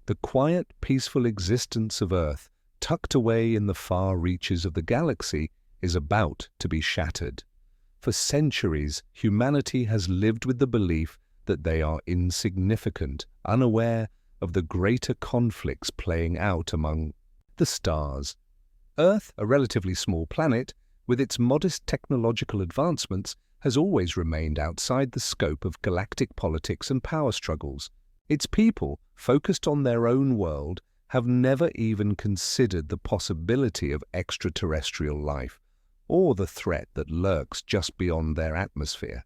The quiet, peaceful existence of Earth, tucked away in the far reaches of the galaxy, is about to be shattered. For centuries, humanity has lived with the belief that they are insignificant, unaware of the greater conflicts playing out among the stars. Earth, a relatively small planet, with its modest technological advancements, has always remained outside the scope of galactic politics and power struggles. Its people, focused on their own world, have never even considered the possibility of extraterrestrial life or the threat that lurks just beyond their atmosphere.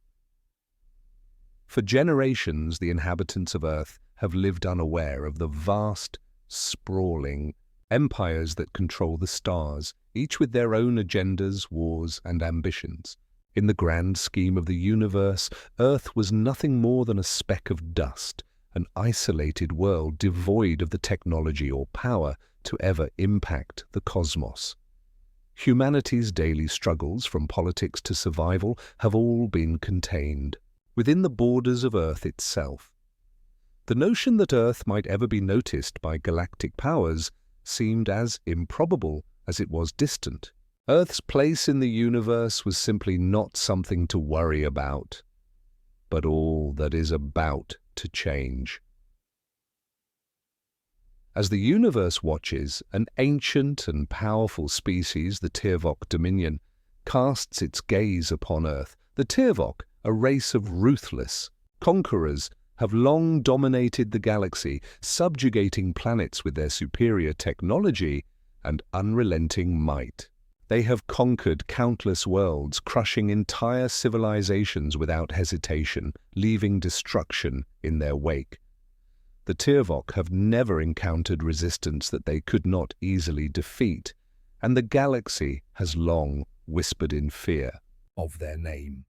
For generations, the inhabitants of Earth have lived unaware of the vast, sprawling empires that control the stars, each with their own agendas, wars, and ambitions. In the grand scheme of the universe, Earth was nothing more than a speck of dust, an isolated world devoid of the technology or power to ever impact the cosmos. Humanity's daily struggles, from politics to survival, have all been contained within the borders of Earth itself. The notion that Earth might ever be noticed by galactic powers seemed as improbable as it was distant. Earth's place in the universe was simply not something to worry about, but all that is about to change. As the universe watches, an ancient and powerful species, the Tirvok Dominion, casts its gaze upon Earth. The Tirvok, a race of ruthless conquerors, have long dominated the galaxy, subjugating planets with their superior technology and unrelenting might. They have conquered countless worlds, crushing entire civilizations without hesitation, leaving destruction in their wake. The Tirvok have never encountered resistance that they could not easily defeat, and the galaxy has long whispered in fear of their name.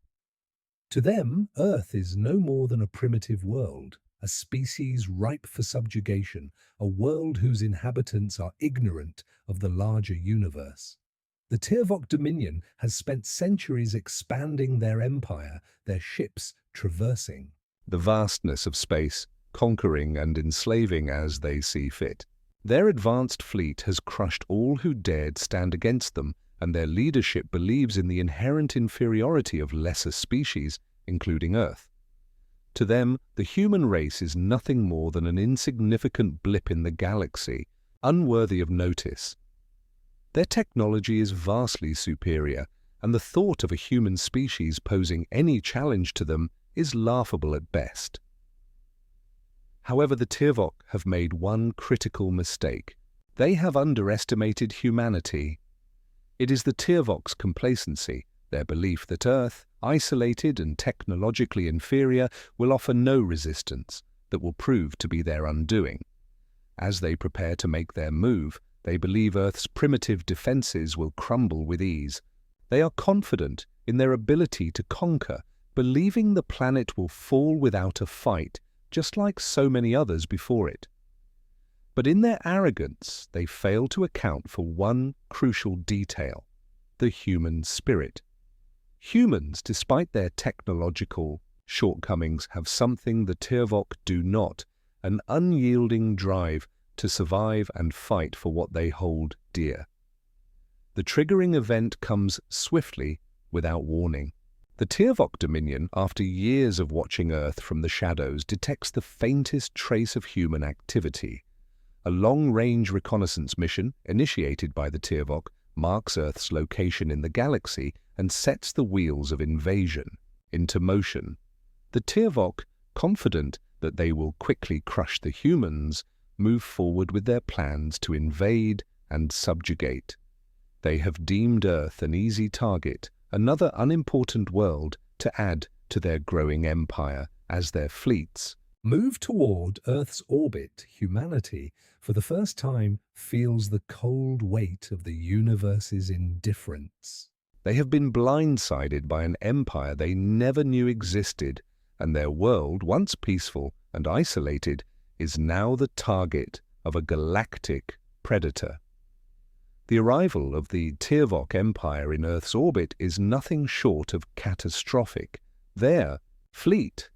To them, Earth is no more than a primitive world, a species ripe for subjugation, a world whose inhabitants are ignorant of the larger universe. The Tirvok Dominion has spent centuries expanding their empire, their ships traversing the vastness of space, conquering and enslaving as they see fit. Their advanced fleet has crushed all who dared stand against them, and their leadership believes in the inherent inferiority of lesser species, including Earth. To them, the human race is nothing more than an insignificant blip in the galaxy, unworthy of notice. Their technology is vastly superior, and the thought of a human species posing any challenge to them is laughable at best. However, the Tirvok have made one critical mistake. They have underestimated humanity. It is the Tirvok's complacency, their belief that Earth, isolated and technologically inferior, will offer no resistance, that will prove to be their undoing. As they prepare to make their move, they believe Earth's primitive defenses will crumble with ease. They are confident in their ability to conquer, believing the planet will fall without a fight, just like so many others before it. But in their arrogance, they fail to account for one crucial detail: the human spirit. Humans, despite their technological shortcomings, have something the Tirvok do not: an unyielding drive to survive and fight for what they hold dear. The triggering event comes swiftly, without warning. The Tirvok Dominion, after years of watching Earth from the shadows, detects the faintest trace of human activity. A long-range reconnaissance mission, initiated by the Tirvok, marks Earth's location in the galaxy and sets the wheels of invasion into motion. The Tirvok, confident that they will quickly crush the humans, move forward with their plans to invade and subjugate. They have deemed Earth an easy target, another unimportant world to add to their growing empire. As their fleets move toward Earth's orbit, humanity, for the first time, feels the cold weight of the universe's indifference. They have been blindsided by an empire they never knew existed, and their world, once peaceful and isolated, is now the target of a galactic predator. The arrival of the Tirvok Empire in Earth's orbit is nothing short of catastrophic. Their fleet,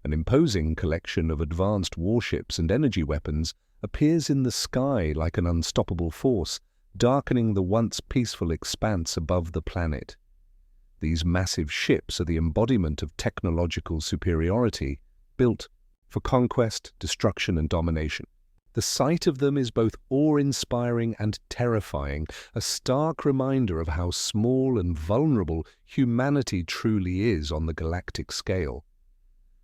an imposing collection of advanced warships and energy weapons, appears in the sky like an unstoppable force, darkening the once peaceful expanse above the planet. These massive ships are the embodiment of technological superiority, built for conquest, destruction, and domination. The sight of them is both awe-inspiring and terrifying, a stark reminder of how small and vulnerable humanity truly is on the galactic scale.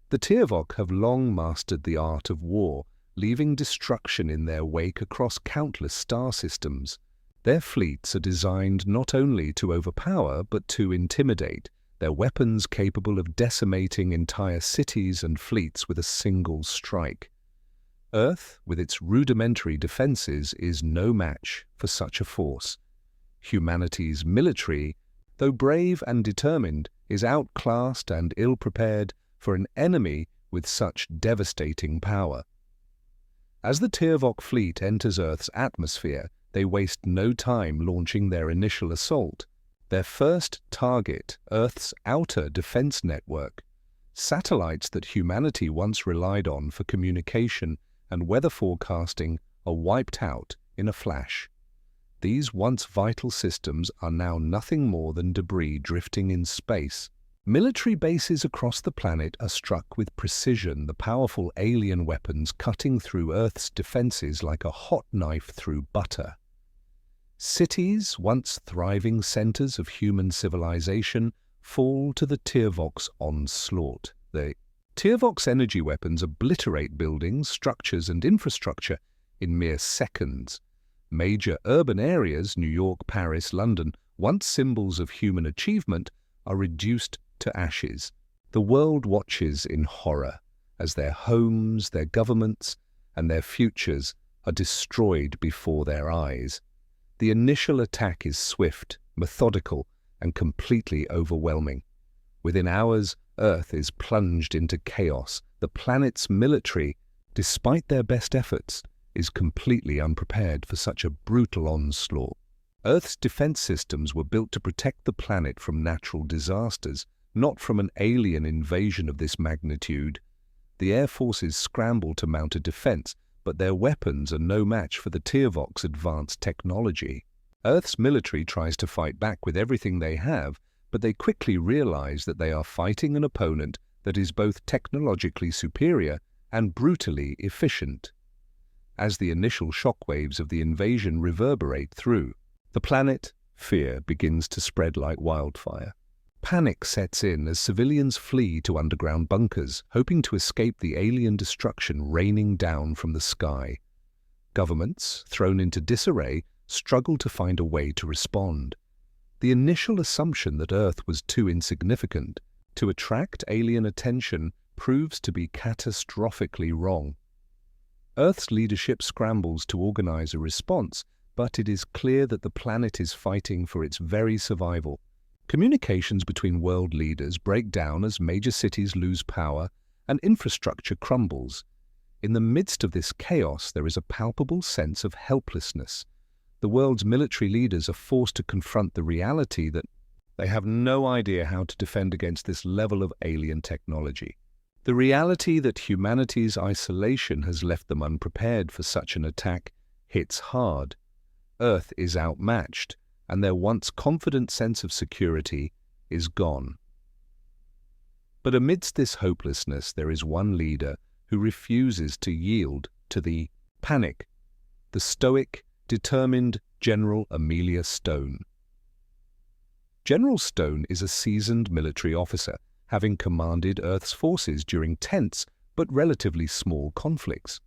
The Tiervok have long mastered the art of war, leaving destruction in their wake across countless star systems. Their fleets are designed not only to overpower but to intimidate, their weapons capable of decimating entire cities and fleets with a single strike. Earth, with its rudimentary defenses, is no match for such a force. Humanity's military, though brave and determined, is outclassed and ill-prepared for an enemy with such devastating power. As the Tiervok fleet enters Earth's atmosphere, they waste no time launching their initial assault. Their first target, Earth's outer defense network. Satellites that humanity once relied on for communication and weather forecasting are wiped out in a flash. These once vital systems are now nothing more than debris drifting in space. Military bases across the planet are struck with precision, the powerful alien weapons cutting through Earth's defenses like a hot knife through butter. Cities, once thriving centers of human civilization, fall to the Tiervok's onslaught. The Tiervok's energy weapons obliterate buildings, structures, and infrastructure in mere seconds. Major urban areas, New York, Paris, London, once symbols of human achievement, are reduced to ashes. The world watches in horror as their homes, their governments, and their futures are destroyed before their eyes. The initial attack is swift, methodical, and completely overwhelming. Within hours, Earth is plunged into chaos. The planet's military, despite their best efforts, is completely unprepared for such a brutal onslaught. Earth's defense systems were built to protect the planet from natural disasters, not from an alien invasion of this magnitude. The air forces scramble to mount a defense, but their weapons are no match for the Tiervok's advanced technology. Earth's military tries to fight back with everything they have, but they quickly realize that they are fighting an opponent that is both technologically superior and brutally efficient. As the initial shockwaves of the invasion reverberate through the planet, fear begins to spread like wildfire. Panic sets in as civilians flee to underground bunkers, hoping to escape the alien destruction raining down from the sky. Governments, thrown into disarray, struggle to find a way to respond. The initial assumption that Earth was too insignificant to attract alien attention proves to be catastrophically wrong. Earth's leadership scrambles to organize a response, but it is clear that the planet is fighting for its very survival. Communications between world leaders break down as major cities lose power and infrastructure crumbles. In the midst of this chaos, there is a palpable sense of helplessness. The world's military leaders are forced to confront the reality that they have no idea how to defend against this level of alien technology. The reality that humanity's isolation has left them unprepared for such an attack hits hard. Earth is outmatched, and their once confident sense of security is gone. But amidst this hopelessness, there is one leader who refuses to yield to the panic, the stoic, determined General Amelia Stone. General Stone is a seasoned military officer, having commanded Earth's forces during tense but relatively small conflicts.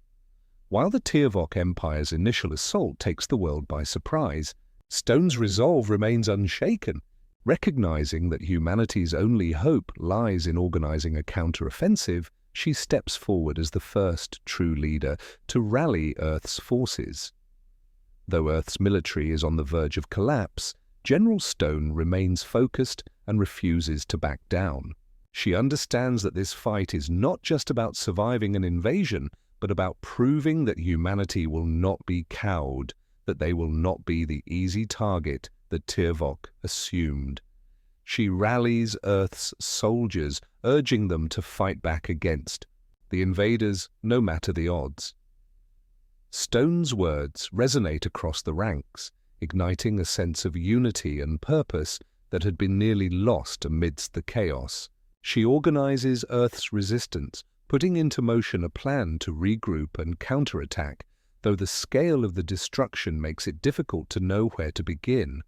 While the Tiervok Empire's initial assault takes the world by surprise, Stone's resolve remains unshaken. Recognizing that humanity's only hope lies in organizing a counter-offensive, she steps forward as the first true leader to rally Earth's forces. Though Earth's military is on the verge of collapse, General Stone remains focused and refuses to back down. She understands that this fight is not just about surviving an invasion, but about proving that humanity will not be cowed, that they will not be the easy target that Tiervok assumed. She rallies Earth's soldiers, urging them to fight back against the invaders, no matter the odds. Stone's words resonate across the ranks, igniting a sense of unity and purpose that had been nearly lost amidst the chaos. She organizes Earth's resistance, putting into motion a plan to regroup and counterattack, though the scale of the destruction makes it difficult to know where to begin.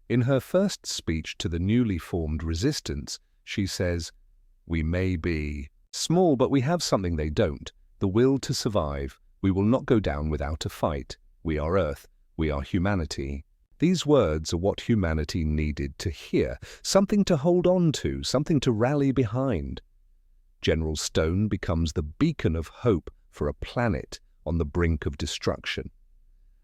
In her first speech to the newly formed resistance, she says, "We may be small, but we have something they don't, the will to survive. We will not go down without a fight. We are Earth. We are humanity." These words are what humanity needed to hear, something to hold on to, something to rally behind. General Stone becomes the beacon of hope for a planet on the brink of destruction.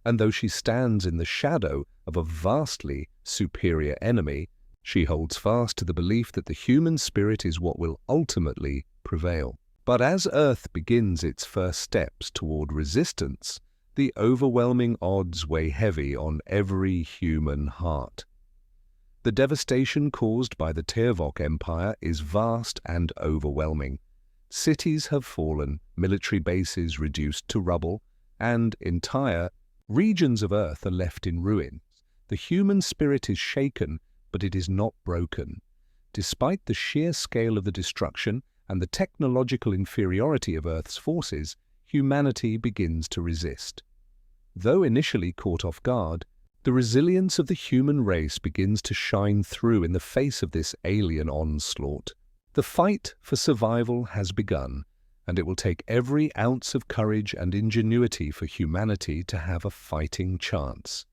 And though she stands in the shadow of a vastly superior enemy, she holds fast to the belief that the human spirit is what will ultimately prevail. But as Earth begins its first steps toward resistance, the overwhelming odds weigh heavy on every human heart. The devastation caused by the Tiervok Empire is vast and overwhelming. Cities have fallen, military bases reduced to rubble, and entire regions of Earth are left in ruins. The human spirit is shaken, but it is not broken. Despite the sheer scale of the destruction and the technological inferiority of Earth's forces, humanity begins to resist. Though initially caught off guard, the resilience of the human race begins to shine through in the face of this alien onslaught. The fight for survival has begun, and it will take every ounce of courage and ingenuity for humanity to have a fighting chance.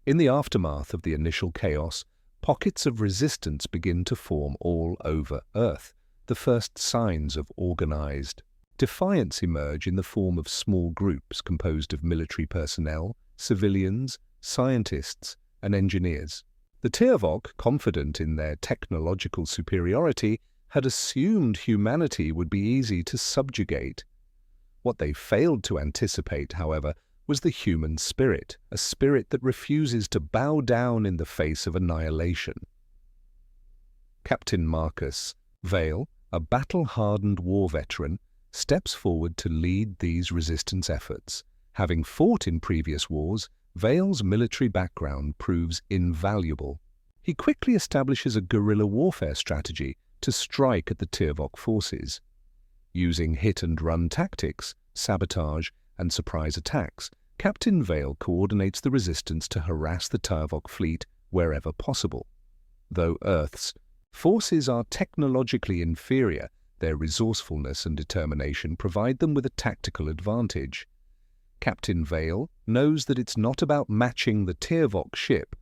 In the aftermath of the initial chaos, pockets of resistance begin to form all over Earth. The first signs of organized defiance emerge in the form of small groups composed of military personnel, civilians, scientists, and engineers. The Tiervok, confident in their technological superiority, had assumed humanity would be easy to subjugate. What they failed to anticipate, however, was the human spirit, a spirit that refuses to bow down in the face of annihilation. Captain Marcus Vale, a battle-hardened war veteran, steps forward to lead these resistance efforts. Having fought in previous wars, Vale's military background proves invaluable. He quickly establishes a guerrilla warfare strategy to strike at the Tiervok forces. Using hit-and-run tactics, sabotage, and surprise attacks, Captain Vale coordinates the resistance to harass the Tiervok fleet wherever possible. Though Earth's forces are technologically inferior, their resourcefulness and determination provide them with a tactical advantage. Captain Vale knows that it's not about matching the Tiervok ship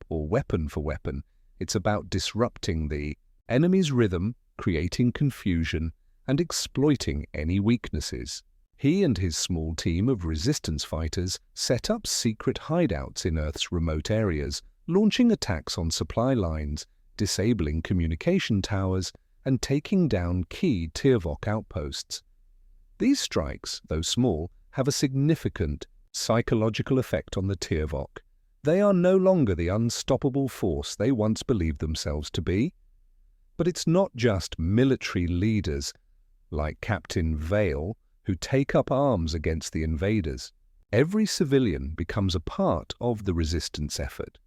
or weapon for weapon. It's about disrupting the enemy's rhythm, creating confusion, and exploiting any weaknesses. He and his small team of resistance fighters set up secret hideouts in Earth's remote areas, launching attacks on supply lines, disabling communication towers, and taking down key Tiervok outposts. These strikes, though small, have a significant psychological effect on the Tiervok. They are no longer the unstoppable force they once believed themselves to be. But it's not just military leaders like Captain Vale who take up arms against the invaders. Every civilian becomes a part of the resistance effort.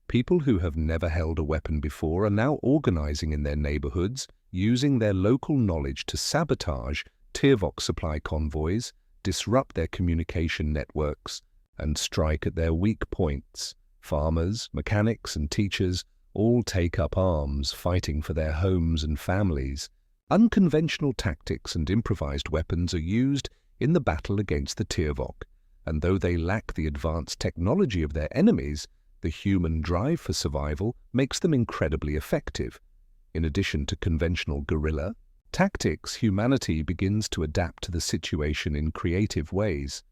People who have never held a weapon before are now organizing in their neighborhoods, using their local knowledge to sabotage Tiervok supply convoys, disrupt their communication networks, and strike at their weak points. Farmers, mechanics, and teachers all take up arms, fighting for their homes and families. Unconventional tactics and improvised weapons are used in the battle against the Tiervok, and though they lack the advanced technology of their enemies, the human drive for survival makes them incredibly effective. In addition to conventional guerrilla tactics, humanity begins to adapt to the situation in creative ways.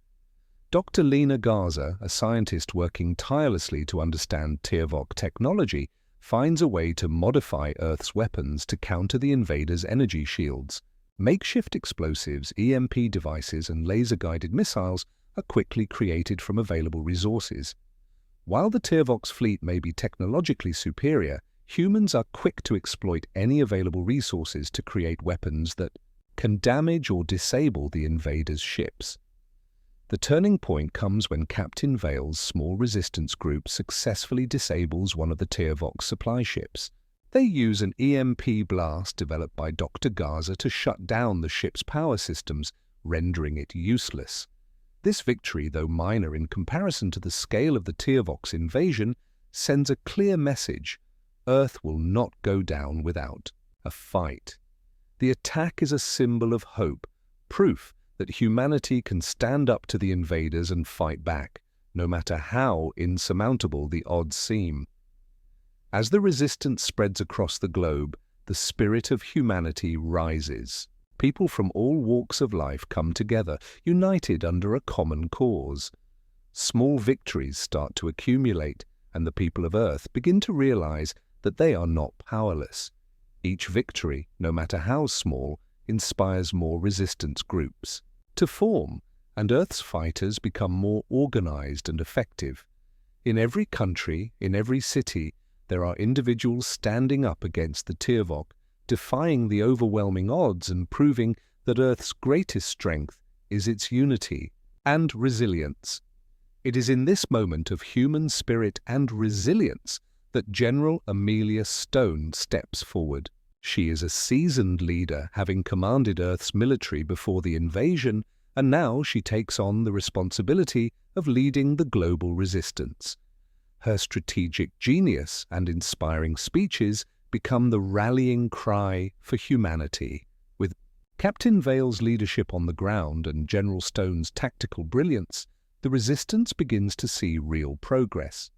Dr. Lena Garza, a scientist working tirelessly to understand Tiervok technology, finds a way to modify Earth's weapons to counter the invaders' energy shields. Makeshift explosives, EMP devices, and laser-guided missiles are quickly created from available resources. While the Tiervok's fleet may be technologically superior, humans are quick to exploit any available resources to create weapons that can damage or disable the invaders' ships. The turning point comes when Captain Vale's small resistance group successfully disables one of the Tiervok's supply ships. They use an EMP blast developed by Dr. Garza to shut down the ship's power systems, rendering it useless. This victory, though minor in comparison to the scale of the Tiervok's invasion, sends a clear message: Earth will not go down without a fight. The attack is a symbol of hope, proof that humanity can stand up to the invaders and fight back, no matter how insurmountable the odds seem. As the resistance spreads across the globe, the spirit of humanity rises. People from all walks of life come together, united under a common cause. Small victories start to accumulate, and the people of Earth begin to realize that they are not powerless. Each victory, no matter how small, inspires more resistance groups to form, and Earth's fighters become more organized and effective. In every country, in every city, there are individuals standing up against the Tiervok, defying the overwhelming odds and proving that Earth's greatest strength is its unity and resilience. It is in this moment of human spirit and resilience that General Amelia Stone steps forward. She is a seasoned leader, having commanded Earth's military before the invasion, and now she takes on the responsibility of leading the global resistance. Her strategic genius and inspiring speeches become the rallying cry for humanity. With Captain Vale's leadership on the ground and General Stone's tactical brilliance, the resistance begins to see real progress.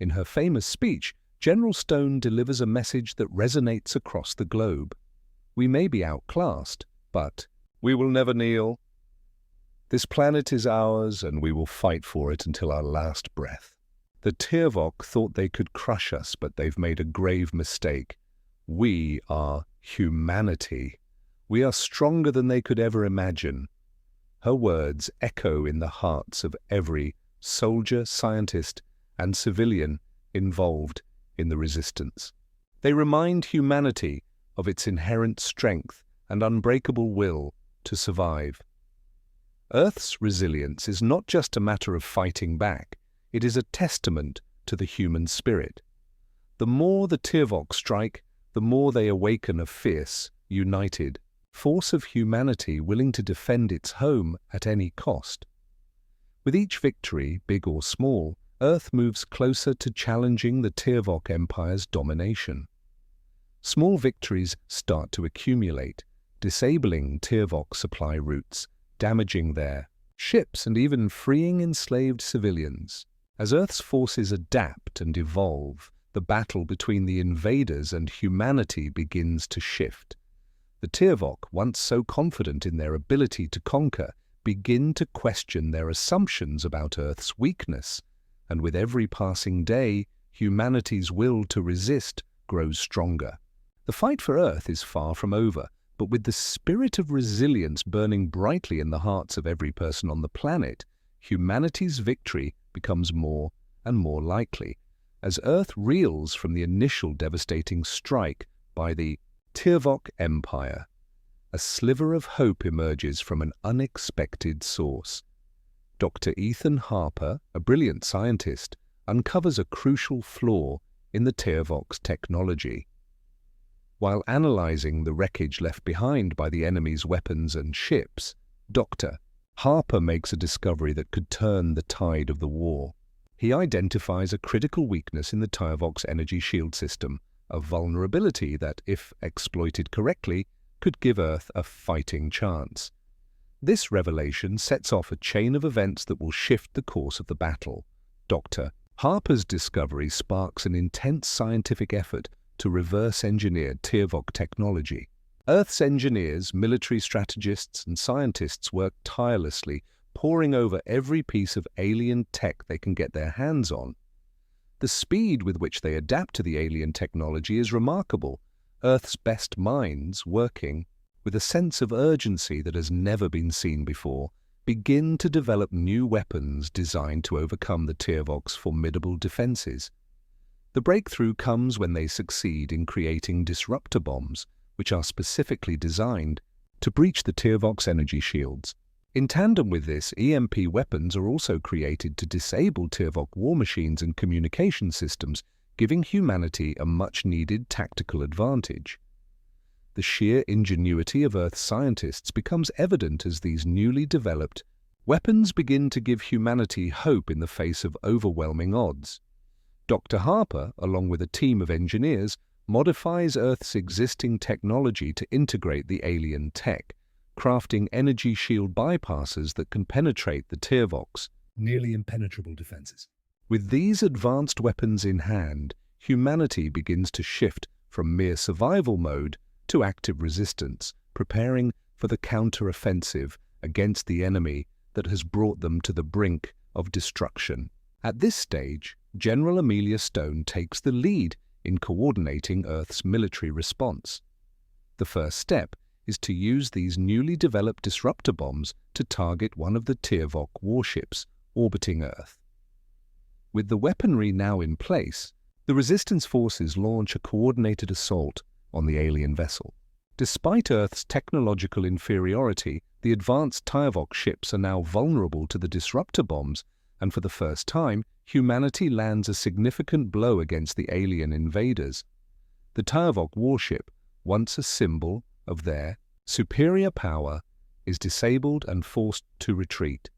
In her famous speech, General Stone delivers a message that resonates across the globe. We may be outclassed, but we will never kneel. This planet is ours, and we will fight for it until our last breath. The Tiervok thought they could crush us, but they've made a grave mistake. We are humanity. We are stronger than they could ever imagine. Her words echo in the hearts of every soldier, scientist, and civilian involved in the resistance. They remind humanity of its inherent strength and unbreakable will to survive. Earth's resilience is not just a matter of fighting back. It is a testament to the human spirit. The more the Tiervok strike, the more they awaken a fierce, united force of humanity willing to defend its home at any cost. With each victory, big or small, Earth moves closer to challenging the Tiervok Empire's domination. Small victories start to accumulate, disabling Tiervok supply routes, damaging their ships, and even freeing enslaved civilians. As Earth's forces adapt and evolve, the battle between the invaders and humanity begins to shift. The Tiervok, once so confident in their ability to conquer, begin to question their assumptions about Earth's weakness, and with every passing day, humanity's will to resist grows stronger. The fight for Earth is far from over, but with the spirit of resilience burning brightly in the hearts of every person on the planet, humanity's victory becomes more and more likely, as Earth reels from the initial devastating strike by the Tiervok Empire. A sliver of hope emerges from an unexpected source. Dr. Ethan Harper, a brilliant scientist, uncovers a crucial flaw in the Tiervok's technology. While analyzing the wreckage left behind by the enemy's weapons and ships, Dr. Harper makes a discovery that could turn the tide of the war. He identifies a critical weakness in the Tiervok's energy shield system, a vulnerability that, if exploited correctly, could give Earth a fighting chance. This revelation sets off a chain of events that will shift the course of the battle. Dr. Harper's discovery sparks an intense scientific effort to reverse-engineer Tiervok technology. Earth's engineers, military strategists, and scientists work tirelessly, poring over every piece of alien tech they can get their hands on. The speed with which they adapt to the alien technology is remarkable. Earth's best minds, working with a sense of urgency that has never been seen before, begin to develop new weapons designed to overcome the Tiervok's formidable defenses. The breakthrough comes when they succeed in creating disruptor bombs, which are specifically designed to breach the Tiervok's energy shields. In tandem with this, EMP weapons are also created to disable Tiervok war machines and communication systems, giving humanity a much-needed tactical advantage. The sheer ingenuity of Earth's scientists becomes evident as these newly developed weapons begin to give humanity hope in the face of overwhelming odds. Dr. Harper, along with a team of engineers, modifies Earth's existing technology to integrate the alien tech, crafting energy shield bypassers that can penetrate the Tiervok's nearly impenetrable defenses. With these advanced weapons in hand, humanity begins to shift from mere survival mode to active resistance, preparing for the counter-offensive against the enemy that has brought them to the brink of destruction. At this stage, General Amelia Stone takes the lead in coordinating Earth's military response. The first step is to use these newly developed disruptor bombs to target one of the Tiervok warships orbiting Earth. With the weaponry now in place, the resistance forces launch a coordinated assault on the alien vessel. Despite Earth's technological inferiority, the advanced Tiervok ships are now vulnerable to the disruptor bombs, and for the first time, humanity lands a significant blow against the alien invaders. The Tiervok warship, once a symbol of their superior power, is disabled and forced to retreat.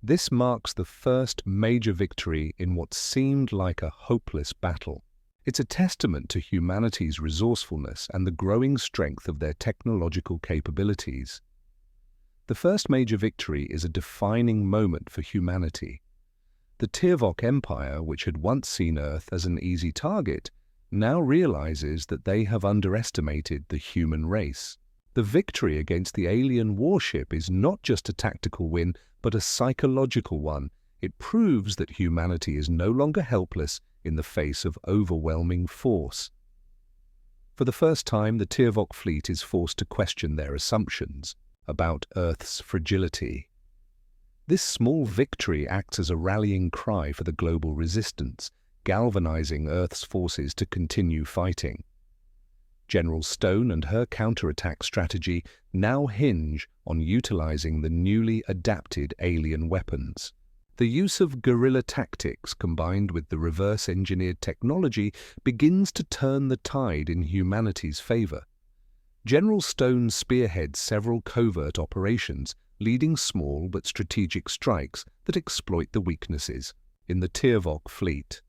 This marks the first major victory in what seemed like a hopeless battle. It's a testament to humanity's resourcefulness and the growing strength of their technological capabilities. The first major victory is a defining moment for humanity. The Tiervok Empire, which had once seen Earth as an easy target, now realizes that they have underestimated the human race. The victory against the alien warship is not just a tactical win, but a psychological one. It proves that humanity is no longer helpless in the face of overwhelming force. For the first time, the Tiervok fleet is forced to question their assumptions about Earth's fragility. This small victory acts as a rallying cry for the global resistance, galvanizing Earth's forces to continue fighting. General Stone and her counterattack strategy now hinge on utilizing the newly adapted alien weapons. The use of guerrilla tactics combined with the reverse-engineered technology begins to turn the tide in humanity's favor. General Stone spearheads several covert operations, leading small but strategic strikes that exploit the weaknesses in the Tiervok fleet.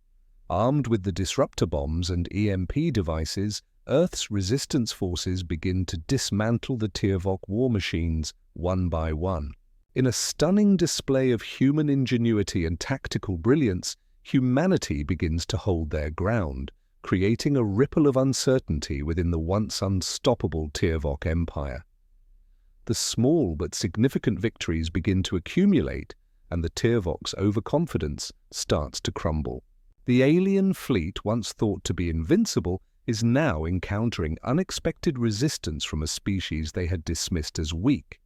Armed with the disruptor bombs and EMP devices, Earth's resistance forces begin to dismantle the Tiervok war machines one by one. In a stunning display of human ingenuity and tactical brilliance, humanity begins to hold their ground, creating a ripple of uncertainty within the once unstoppable Tiervok Empire. The small but significant victories begin to accumulate, and the Tiervok's overconfidence starts to crumble. The alien fleet, once thought to be invincible, is now encountering unexpected resistance from a species they had dismissed as weak.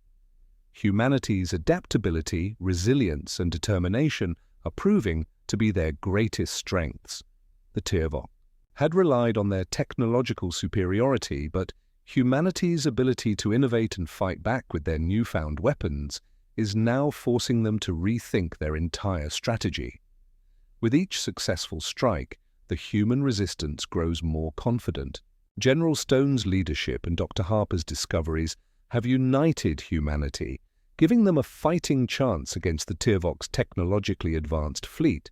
Humanity's adaptability, resilience, and determination are proving to be their greatest strengths. The Tiervok had relied on their technological superiority, but humanity's ability to innovate and fight back with their newfound weapons is now forcing them to rethink their entire strategy. With each successful strike, the human resistance grows more confident. General Stone's leadership and Dr. Harper's discoveries have united humanity, giving them a fighting chance against the Tiervok's technologically advanced fleet.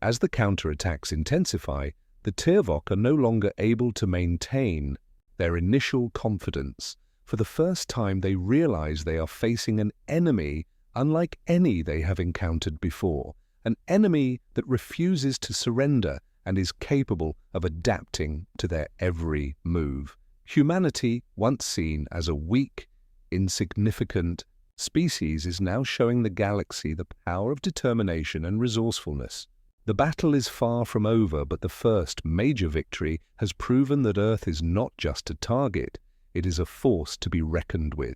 As the counterattacks intensify, the Tiervok are no longer able to maintain their initial confidence. For the first time, they realize they are facing an enemy unlike any they have encountered before, an enemy that refuses to surrender and is capable of adapting to their every move. Humanity, once seen as a weak, insignificant species, is now showing the galaxy the power of determination and resourcefulness. The battle is far from over, but the first major victory has proven that Earth is not just a target, it is a force to be reckoned with.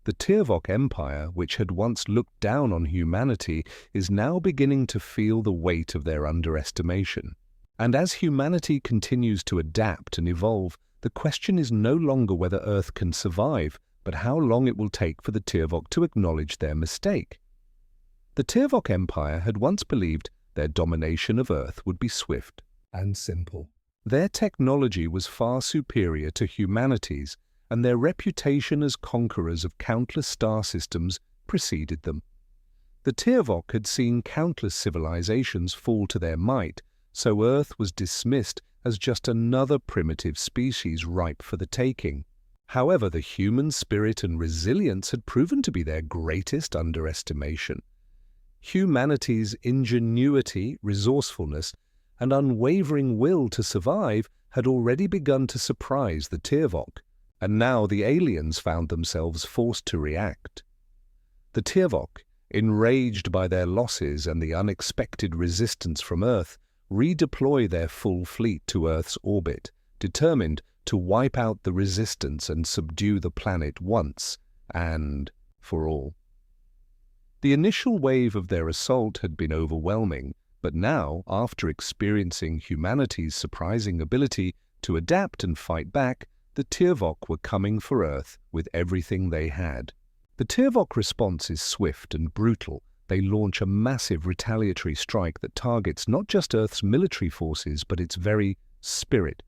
The Tiervok Empire, which had once looked down on humanity, is now beginning to feel the weight of their underestimation. And as humanity continues to adapt and evolve, The question is no longer whether Earth can survive, but how long it will take for the Tirvok to acknowledge their mistake. The Tirvok Empire had once believed their domination of Earth would be swift and simple. Their technology was far superior to humanity's, and their reputation as conquerors of countless star systems preceded them. The Tirvok had seen countless civilizations fall to their might, so Earth was dismissed as just another primitive species ripe for the taking. However, the human spirit and resilience had proven to be their greatest underestimation. Humanity's ingenuity, resourcefulness, and unwavering will to survive had already begun to surprise the Tirvok, and now the aliens found themselves forced to react. The Tirvok, enraged by their losses and the unexpected resistance from Earth, redeploy their full fleet to Earth's orbit, determined to wipe out the resistance and subdue the planet once and for all. The initial wave of their assault had been overwhelming, but now, after experiencing humanity's surprising ability to adapt and fight back, the Tirvok were coming for Earth with everything they had. The Tirvok response is swift and brutal. They launch a massive retaliatory strike that targets not just Earth's military forces, but its very spirit.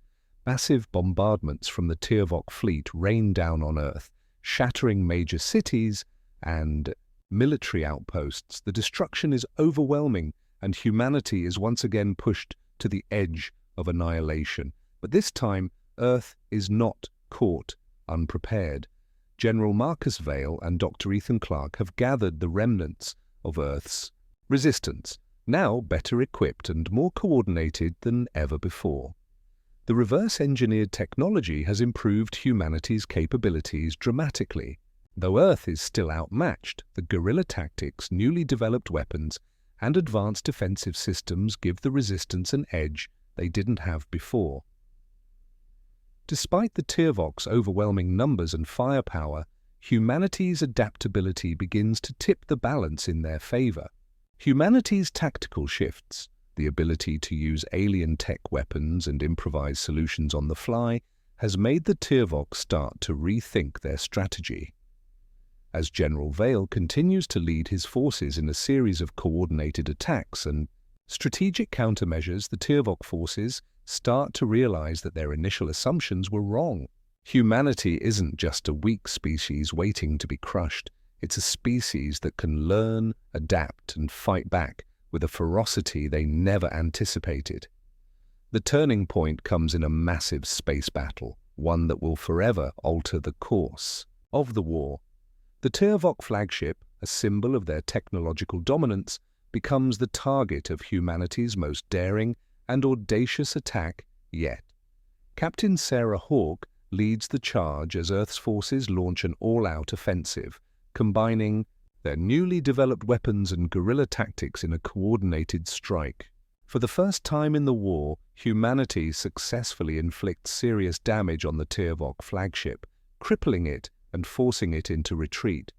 Massive bombardments from the Tirvok fleet rain down on Earth, shattering major cities and military outposts. The destruction is overwhelming, and humanity is once again pushed to the edge of annihilation. But this time, Earth is not caught unprepared. General Marcus Vale and Dr. Ethan Clarke have gathered the remnants of Earth's resistance, now better equipped and more coordinated than ever before. The reverse-engineered technology has improved humanity's capabilities dramatically. Though Earth is still outmatched, the guerrilla tactics, newly developed weapons, and advanced defensive systems give the resistance an edge they didn't have before. Despite the Tirvok's overwhelming numbers and firepower, humanity's adaptability begins to tip the balance in their favor. Humanity's tactical shifts, the ability to use alien tech weapons and improvise solutions on the fly, has made the Tirvok start to rethink their strategy. As General Vale continues to lead his forces in a series of coordinated attacks and strategic countermeasures, the Tirvok forces start to realize that their initial assumptions were wrong. Humanity isn't just a weak species waiting to be crushed. It's a species that can learn, adapt, and fight back with a ferocity they never anticipated. The turning point comes in a massive space battle, one that will forever alter the course of the war. The Tirvok flagship, a symbol of their technological dominance, becomes the target of humanity's most daring and audacious attack yet. Captain Sarah Hawke leads the charge as Earth's forces launch an all-out offensive, combining their newly developed weapons and guerrilla tactics in a coordinated strike. For the first time in the war, humanity successfully inflicts serious damage on the Tirvok flagship, crippling it and forcing it into retreat.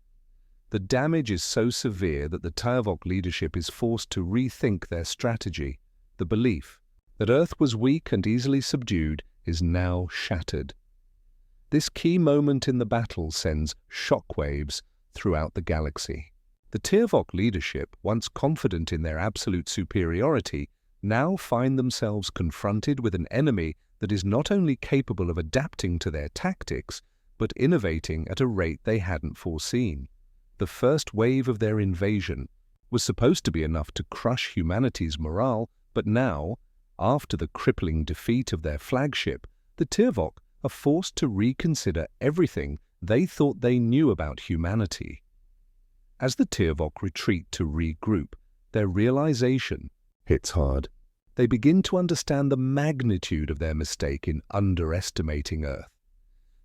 The damage is so severe that the Tirvok leadership is forced to rethink their strategy. The belief that Earth was weak and easily subdued is now shattered. This key moment in the battle sends shockwaves throughout the galaxy. The Tirvok leadership, once confident in their absolute superiority, now find themselves confronted with an enemy that is not only capable of adapting to their tactics, but innovating at a rate they hadn't foreseen. The first wave of their invasion was supposed to be enough to crush humanity's morale, but now, after the crippling defeat of their flagship, the Tirvok are forced to reconsider everything they thought they knew about humanity. As the Tirvok retreat to regroup, their realization hits hard. They begin to understand the magnitude of their mistake in underestimating Earth.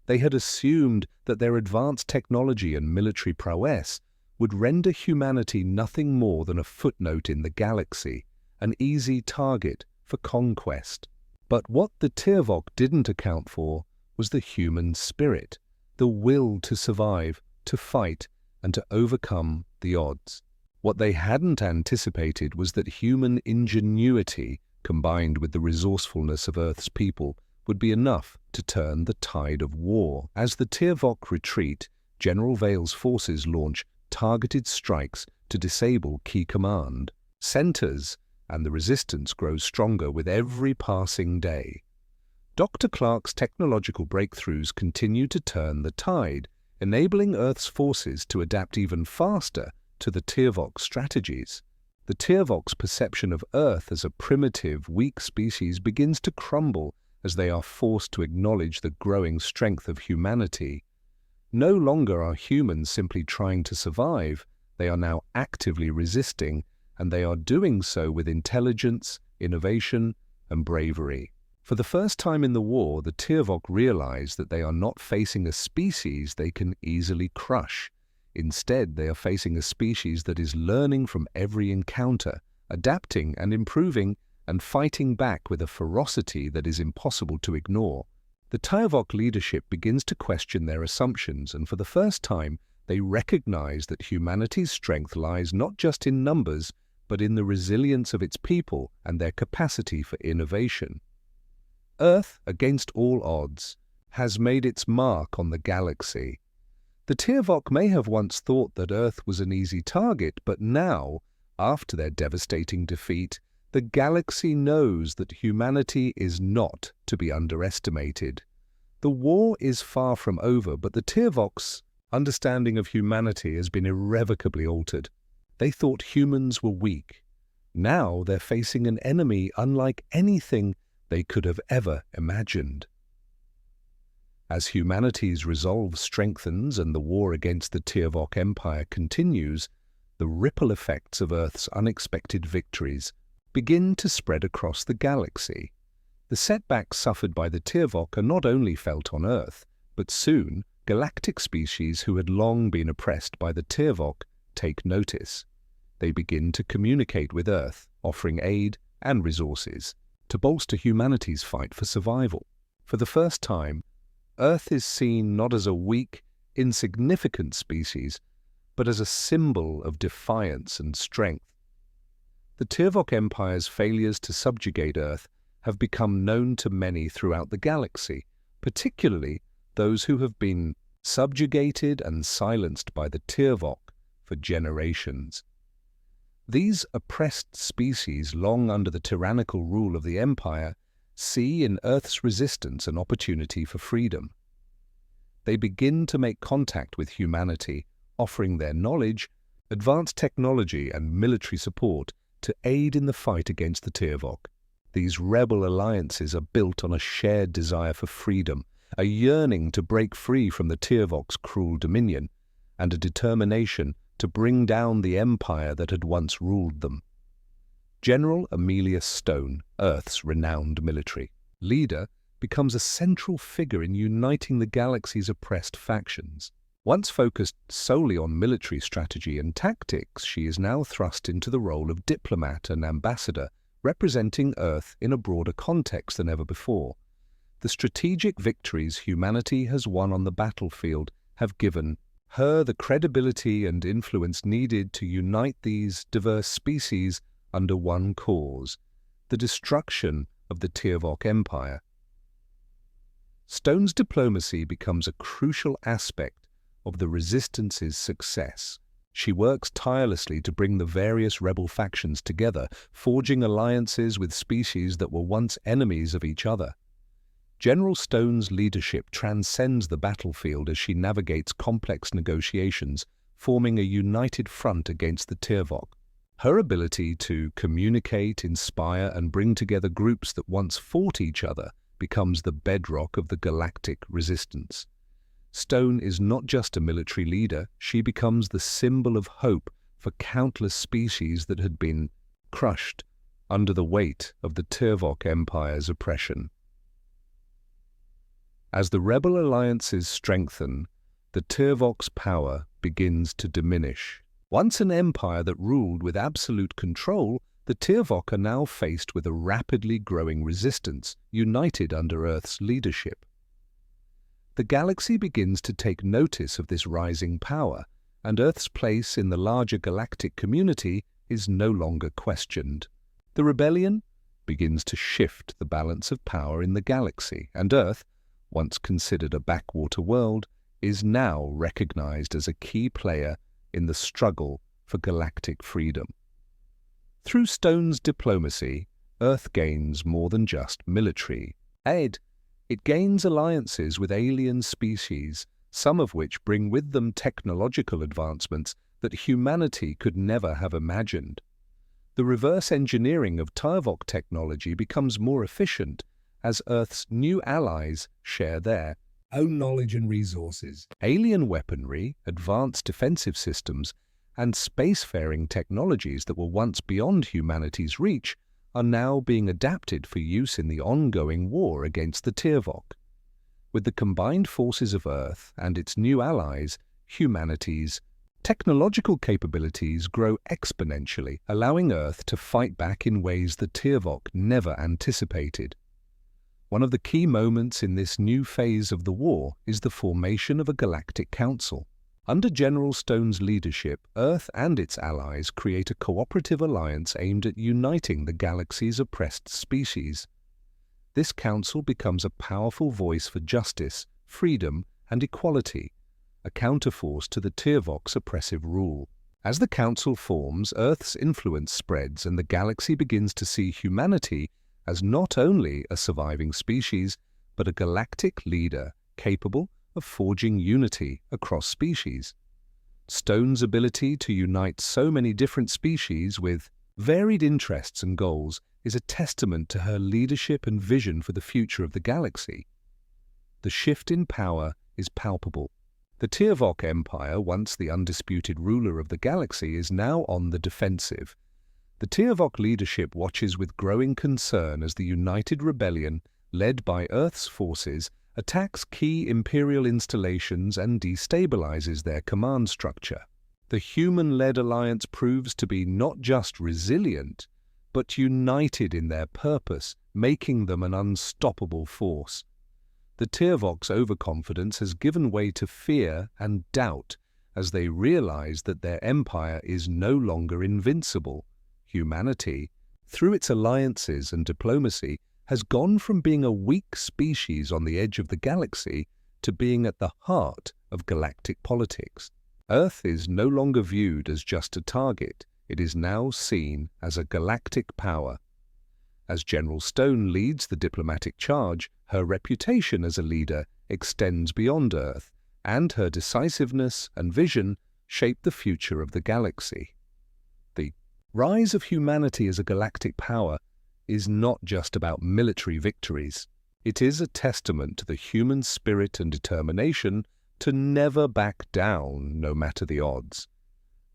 They had assumed that their advanced technology and military prowess would render humanity nothing more than a footnote in the galaxy, an easy target for conquest. But what the Tirvok didn't account for was the human spirit, the will to survive, to fight, and to overcome the odds. What they hadn't anticipated was that human ingenuity, combined with the resourcefulness of Earth's people, would be enough to turn the tide of war. As the Tiervok retreat, General Vale's forces launch targeted strikes to disable key command centers, and the resistance grows stronger with every passing day. Dr. Clark's technological breakthroughs continue to turn the tide, enabling Earth's forces to adapt even faster to the Tiervok's strategies. The Tiervok's perception of Earth as a primitive, weak species begins to crumble as they are forced to acknowledge the growing strength of humanity. No longer are humans simply trying to survive, they are now actively resisting, and they are doing so with intelligence, innovation, and bravery. For the first time in the war, the Tiervok realize that they are not facing a species they can easily crush. Instead, they are facing a species that is learning from every encounter, adapting and improving, and fighting back with a ferocity that is impossible to ignore. The Tiervok leadership begins to question their assumptions, and for the first time, they recognize that humanity's strength lies not just in numbers, but in the resilience of its people and their capacity for innovation. Earth, against all odds, has made its mark on the galaxy. The Tiervok may have once thought that Earth was an easy target, but now, after their devastating defeat, the galaxy knows that humanity is not to be underestimated. The war is far from over, but the Tiervok's understanding of humanity has been irrevocably altered. They thought humans were weak. Now they're facing an enemy unlike anything they could have ever imagined. As humanity's resolve strengthens and the war against the Tiervok Empire continues, the ripple effects of Earth's unexpected victories begin to spread across the galaxy. The setbacks suffered by the Tiervok are not only felt on Earth, but soon galactic species who had long been oppressed by the Tiervok take notice. They begin to communicate with Earth, offering aid and resources to bolster humanity's fight for survival. For the first time, Earth is seen not as a weak, insignificant species, but as a symbol of defiance and strength. The Tiervok Empire's failures to subjugate Earth have become known to many throughout the galaxy, particularly those who have been subjugated and silenced by the Tiervok for generations. These oppressed species, long under the tyrannical rule of the Empire, see in Earth's resistance an opportunity for freedom. They begin to make contact with humanity, offering their knowledge, advanced technology, and military support to aid in the fight against the Tiervok. These rebel alliances are built on a shared desire for freedom, a yearning to break free from the Tiervok's cruel dominion, and a determination to bring down the empire that had once ruled them. General Amelia Stone, Earth's renowned military leader, becomes a central figure in uniting the galaxy's oppressed factions. Once focused solely on military strategy and tactics, she is now thrust into the role of diplomat and ambassador, representing Earth in a broader context than ever before. The strategic victories humanity has won on the battlefield have given her the credibility and influence needed to unite these diverse species under one cause, the destruction of the Tiervok Empire. Stone's diplomacy becomes a crucial aspect of the Resistance's success. She works tirelessly to bring the various rebel factions together, forging alliances with species that were once enemies of each other. General Stone's leadership transcends the battlefield as she navigates complex negotiations, forming a united front against the Tiervok. Her ability to communicate, inspire, and bring together groups that once fought each other becomes the bedrock of the galactic resistance. Stone is not just a military leader, she becomes the symbol of hope for countless species that had been crushed under the weight of the Tiervok Empire's oppression. As the rebel alliances strengthen, the Tiervok's power begins to diminish. Once an empire that ruled with absolute control, the Tiervok are now faced with a rapidly growing resistance, united under Earth's leadership. The galaxy begins to take notice of this rising power, and Earth's place in the larger galactic community is no longer questioned. The rebellion begins to shift the balance of power in the galaxy, and Earth, once considered a backwater world, is now recognized as a key player in the struggle for galactic freedom. Through Stone's diplomacy, Earth gains more than just military aid. It gains alliances with alien species, some of which bring with them technological advancements that humanity could never have imagined. The reverse engineering of Tuvok technology becomes more efficient as Earth's new allies share their own knowledge and resources. Alien weaponry, advanced defensive systems, and spacefaring technologies that were once beyond humanity's reach are now being adapted for use in the ongoing war against the Tuvok. With the combined forces of Earth and its new allies, humanity's technological capabilities grow exponentially, allowing Earth to fight back in ways the Tuvok never anticipated. One of the key moments in this new phase of the war is the formation of a galactic council. Under General Stone's leadership, Earth and its allies create a cooperative alliance aimed at uniting the galaxy's oppressed species. This council becomes a powerful voice for justice, freedom, and equality, a counterforce to the Tuvok's oppressive rule. As the council forms, Earth's influence spreads and the galaxy begins to see humanity as not only a surviving species, but a galactic leader capable of forging unity across species. Stone's ability to unite so many different species with varied interests and goals is a testament to her leadership and vision for the future of the galaxy. The shift in power is palpable. The Tuvok Empire, once the undisputed ruler of the galaxy, is now on the defensive. The Tuvok leadership watches with growing concern as the United Rebellion, led by Earth's forces, attacks key Imperial installations and destabilizes their command structure. The human-led alliance proves to be not just resilient, but united in their purpose, making them an unstoppable force. The Tuvok's overconfidence has given way to fear and doubt as they realize that their empire is no longer invincible. Humanity, through its alliances and diplomacy, has gone from being a weak species on the edge of the galaxy to being at the heart of galactic politics. Earth is no longer viewed as just a target. It is now seen as a galactic power. As General Stone leads the diplomatic charge, her reputation as a leader extends beyond Earth, and her decisiveness and vision shape the future of the galaxy. The rise of humanity as a galactic power is not just about military victories. It is a testament to the human spirit and determination to never back down, no matter the odds.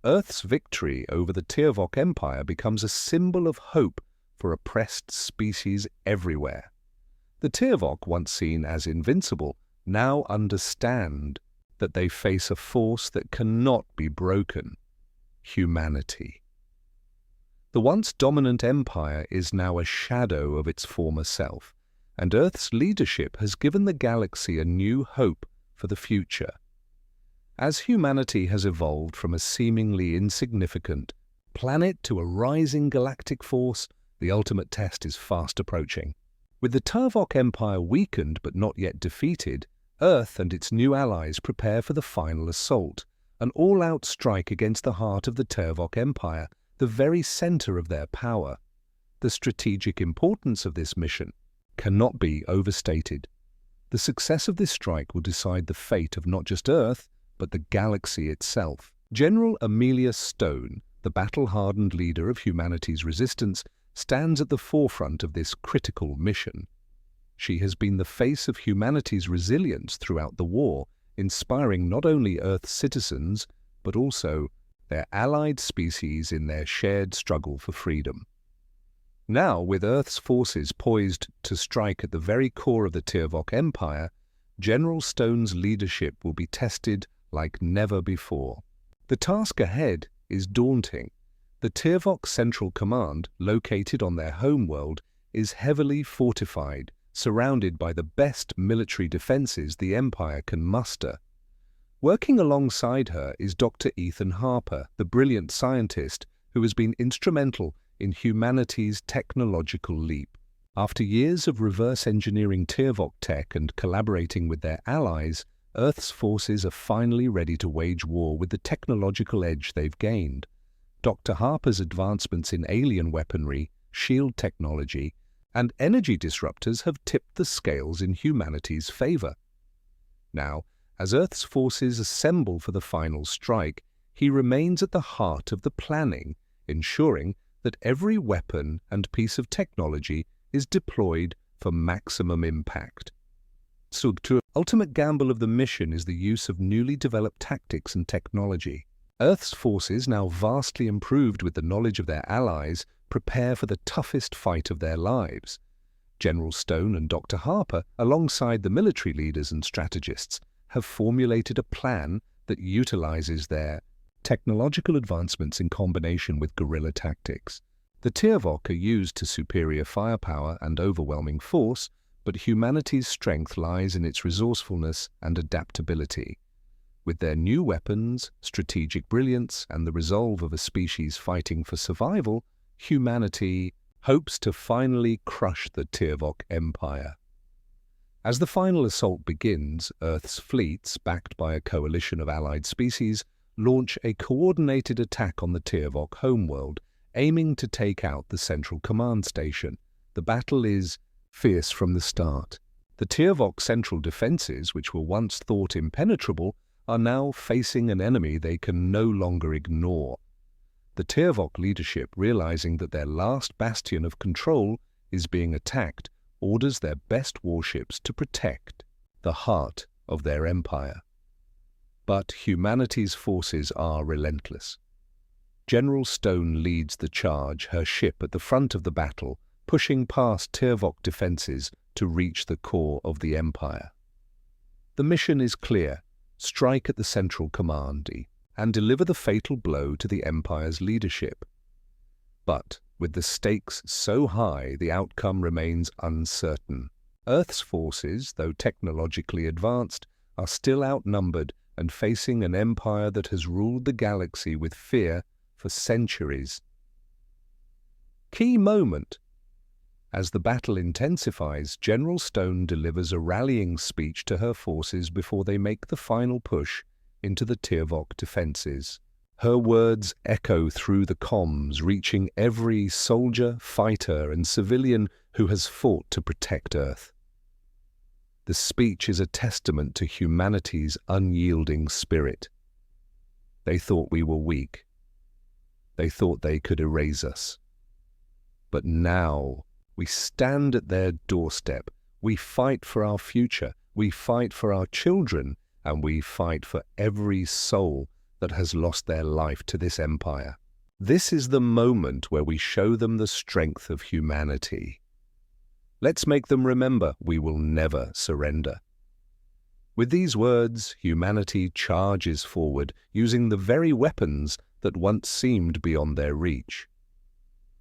Earth's victory over the Tuvok Empire becomes a symbol of hope for oppressed species everywhere. The Tuvok, once seen as invincible, now understand that they face a force that cannot be broken: humanity. The once dominant empire is now a shadow of its former self, and Earth's leadership has given the galaxy a new hope for the future. As humanity has evolved from a seemingly insignificant planet to a rising galactic force, the ultimate test is fast approaching. With the Tuvok Empire weakened but not yet defeated, Earth and its new allies prepare for the final assault, an all-out strike against the heart of the Tuvok Empire, the very center of their power. The strategic importance of this mission cannot be overstated. The success of this strike will decide the fate of not just Earth, but the galaxy itself. General Amelia Stone, the battle-hardened leader of humanity's resistance, stands at the forefront of this critical mission. She has been the face of humanity's resilience throughout the war, inspiring not only Earth's citizens, but also their allied species in their shared struggle for freedom. Now, with Earth's forces poised to strike at the very core of the Tuvok Empire, General Stone's leadership will be tested like never before. The task ahead is daunting. The Tuvok Central Command, located on their homeworld, is heavily fortified, surrounded by the best military defenses the Empire can muster. Working alongside her is Dr. Ethan Harper, the brilliant scientist who has been instrumental in humanity's technological leap. After years of reverse engineering Tiervok tech and collaborating with their allies, Earth's forces are finally ready to wage war with the technological edge they've gained. Dr. Harper's advancements in alien weaponry, shield technology, and energy disruptors have tipped the scales in humanity's favor. Now, as Earth's forces assemble for the final strike, he remains at the heart of the planning, ensuring that every weapon and piece of technology is deployed for maximum impact. So, the ultimate gamble of the mission is the use of newly developed tactics and technology. Earth's forces, now vastly improved with the knowledge of their allies, prepare for the toughest fight of their lives. General Stone and Dr. Harper, alongside the military leaders and strategists, have formulated a plan that utilizes their technological advancements in combination with guerrilla tactics. The Tiervok are used to superior firepower and overwhelming force, but humanity's strength lies in its resourcefulness and adaptability. With their new weapons, strategic brilliance, and the resolve of a species fighting for survival, humanity hopes to finally crush the Tiervok Empire. As the final assault begins, Earth's fleets, backed by a coalition of allied species, launch a coordinated attack on the Tiervok homeworld, aiming to take out the central command station. The battle is fierce from the start. The Tiervok central defenses, which were once thought impenetrable, are now facing an enemy they can no longer ignore. The Tiervok leadership, realizing that their last bastion of control is being attacked, orders their best warships to protect the heart of their empire. But humanity's forces are relentless. General Stone leads the charge, her ship at the front of the battle, pushing past Tiervok defenses to reach the core of the empire. The mission is clear: strike at the central command and deliver the fatal blow to the empire's leadership. But with the stakes so high, the outcome remains uncertain. Earth's forces, though technologically advanced, are still outnumbered and facing an empire that has ruled the galaxy with fear for centuries. Key moment. As the battle intensifies, General Stone delivers a rallying speech to her forces before they make the final push into the Tiervok defenses. Her words echo through the comms, reaching every soldier, fighter, and civilian who has fought to protect Earth. The speech is a testament to humanity's unyielding spirit. They thought we were weak. They thought they could erase us. But now we stand at their doorstep. We fight for our future. We fight for our children. And we fight for every soul that has lost their life to this empire. This is the moment where we show them the strength of humanity. Let's make them remember we will never surrender. With these words, humanity charges forward, using the very weapons that once seemed beyond their reach.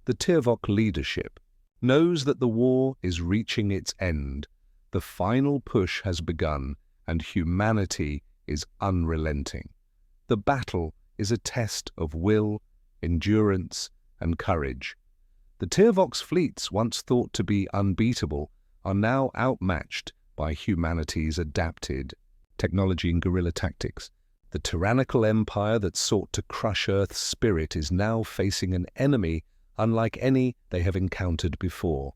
The Tiervok leadership knows that the war is reaching its end. The final push has begun, and humanity is unrelenting. The battle is a test of will, endurance, and courage. The Tiervok's fleets, once thought to be unbeatable, are now outmatched by humanity's adapted technology and guerrilla tactics. The tyrannical empire that sought to crush Earth's spirit is now facing an enemy unlike any they have encountered before.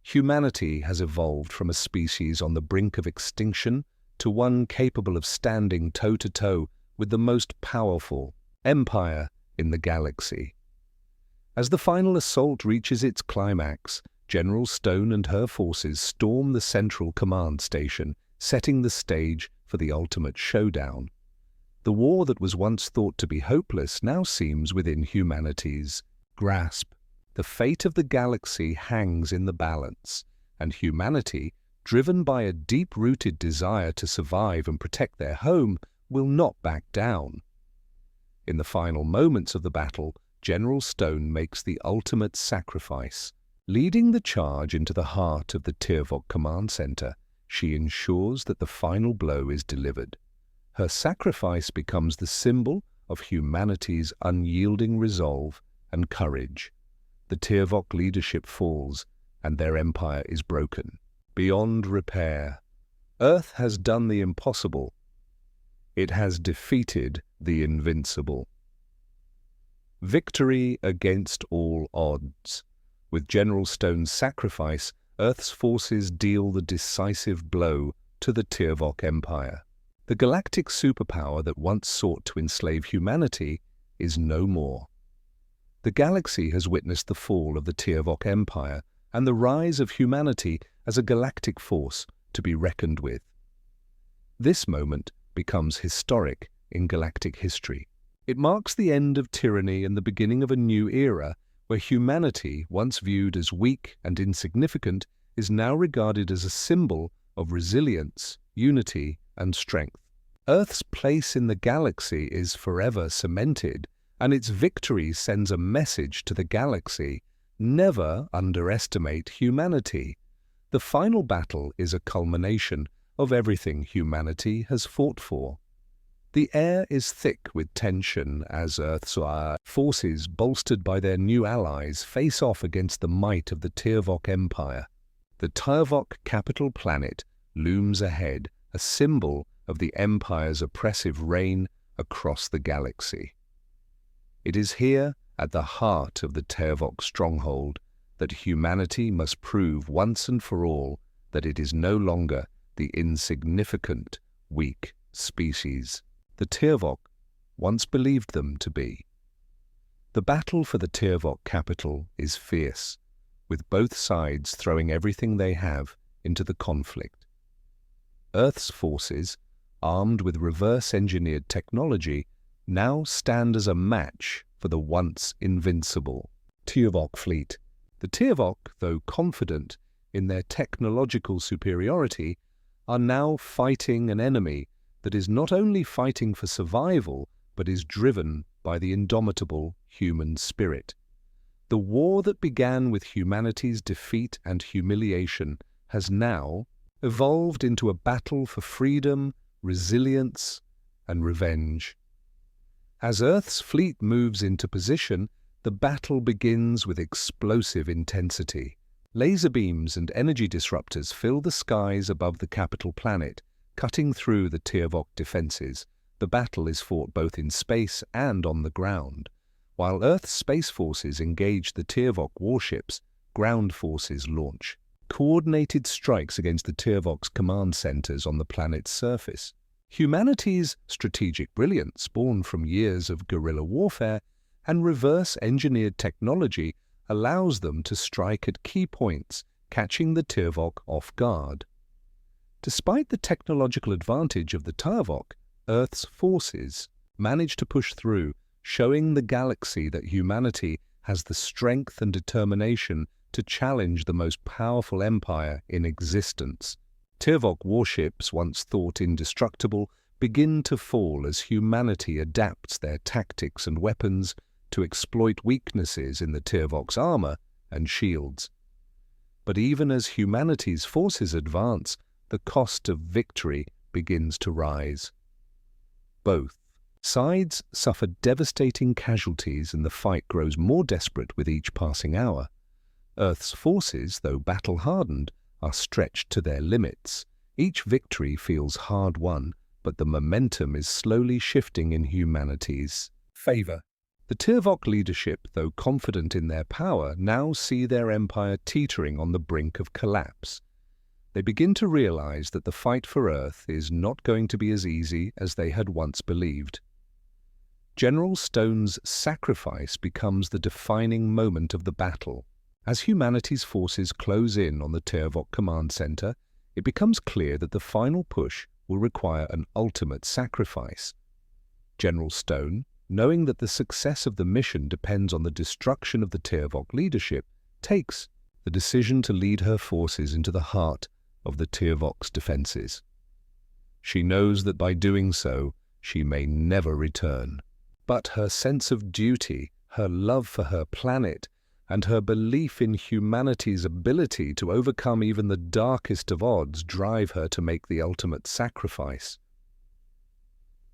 Humanity has evolved from a species on the brink of extinction to one capable of standing toe-to-toe with the most powerful empire in the galaxy. As the final assault reaches its climax, General Stone and her forces storm the central command station, setting the stage for the ultimate showdown. The war that was once thought to be hopeless now seems within humanity's grasp. The fate of the galaxy hangs in the balance, and humanity, driven by a deep-rooted desire to survive and protect their home, will not back down. In the final moments of the battle, General Stone makes the ultimate sacrifice. Leading the charge into the heart of the Tiervok command center, she ensures that the final blow is delivered. Her sacrifice becomes the symbol of humanity's unyielding resolve and courage. the Tiervok leadership falls, and their empire is broken. Beyond repair, Earth has done the impossible. It has defeated the invincible. Victory against all odds. With General Stone's sacrifice, Earth's forces deal the decisive blow to the Tiervok Empire. The galactic superpower that once sought to enslave humanity is no more. The galaxy has witnessed the fall of the Tiervok Empire and the rise of humanity as a galactic force to be reckoned with. This moment becomes historic in galactic history. It marks the end of tyranny and the beginning of a new era where humanity, once viewed as weak and insignificant, is now regarded as a symbol of resilience, unity, and strength. Earth's place in the galaxy is forever cemented, and its victory sends a message to the galaxy: never underestimate humanity. The final battle is a culmination of everything humanity has fought for. The air is thick with tension as Earth's forces, bolstered by their new allies, face off against the might of the Tiervok Empire. The Tiervok capital planet looms ahead, a symbol of the Empire's oppressive reign across the galaxy. It is here, at the heart of the Tiervok stronghold, that humanity must prove once and for all that it is no longer the insignificant, weak species the Tiervok once believed them to be. The battle for the Tiervok capital is fierce, with both sides throwing everything they have into the conflict. Earth's forces, armed with reverse-engineered technology, now stand as a match for the once invincible Tiervok fleet. The Tiervok, though confident in their technological superiority, are now fighting an enemy that is not only fighting for survival, but is driven by the indomitable human spirit. The war that began with humanity's defeat and humiliation has now evolved into a battle for freedom, resilience, and revenge. As Earth's fleet moves into position, the battle begins with explosive intensity. Laser beams and energy disruptors fill the skies above the capital planet, cutting through the Tiervok defenses. The battle is fought both in space and on the ground. While Earth's space forces engage the Tiervok warships, ground forces launch coordinated strikes against the Tiervok's command centers on the planet's surface. Humanity's strategic brilliance, born from years of guerrilla warfare and reverse-engineered technology, allows them to strike at key points, catching the Tiervok off guard. Despite the technological advantage of the Tiervok, Earth's forces manage to push through, showing the galaxy that humanity has the strength and determination to challenge the most powerful empire in existence. Tiervok warships, once thought indestructible, begin to fall as humanity adapts their tactics and weapons to exploit weaknesses in the Tiervok's armor and shields. But even as humanity's forces advance, the cost of victory begins to rise. Both sides suffer devastating casualties, and the fight grows more desperate with each passing hour. Earth's forces, though battle-hardened, are stretched to their limits. Each victory feels hard-won, but the momentum is slowly shifting in humanity's favor. The Tiervok leadership, though confident in their power, now see their empire teetering on the brink of collapse. They begin to realize that the fight for Earth is not going to be as easy as they had once believed. General Stone's sacrifice becomes the defining moment of the battle. As humanity's forces close in on the Tiervok command center, it becomes clear that the final push will require an ultimate sacrifice. General Stone, knowing that the success of the mission depends on the destruction of the Tiervok leadership, takes the decision to lead her forces into the heart of the Tiervok's defenses. She knows that by doing so, she may never return. But her sense of duty, her love for her planet, and her belief in humanity's ability to overcome even the darkest of odds drive her to make the ultimate sacrifice.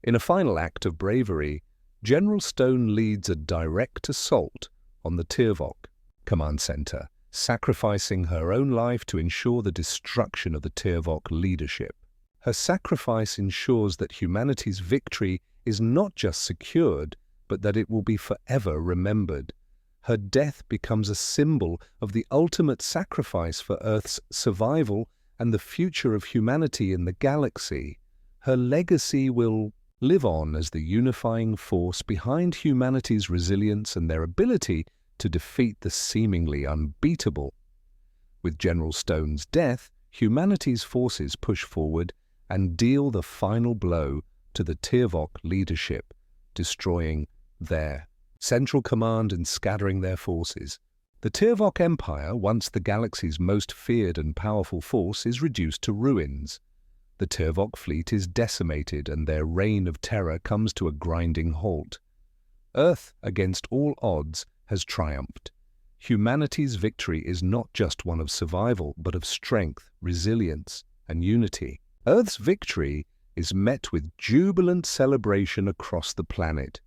In a final act of bravery, General Stone leads a direct assault on the Tiervok. command center, sacrificing her own life to ensure the destruction of the Tiervok leadership. Her sacrifice ensures that humanity's victory is not just secured, but that it will be forever remembered. Her death becomes a symbol of the ultimate sacrifice for Earth's survival and the future of humanity in the galaxy. Her legacy will live on as the unifying force behind humanity's resilience and their ability to defeat the seemingly unbeatable. With General Stone's death, humanity's forces push forward and deal the final blow to the Tiervok leadership, destroying their central command and scattering their forces. The Tiervok Empire, once the galaxy's most feared and powerful force, is reduced to ruins. The Tiervok fleet is decimated and their reign of terror comes to a grinding halt. Earth, against all odds, has triumphed. Humanity's victory is not just one of survival, but of strength, resilience, and unity. Earth's victory is met with jubilant celebration across the planet.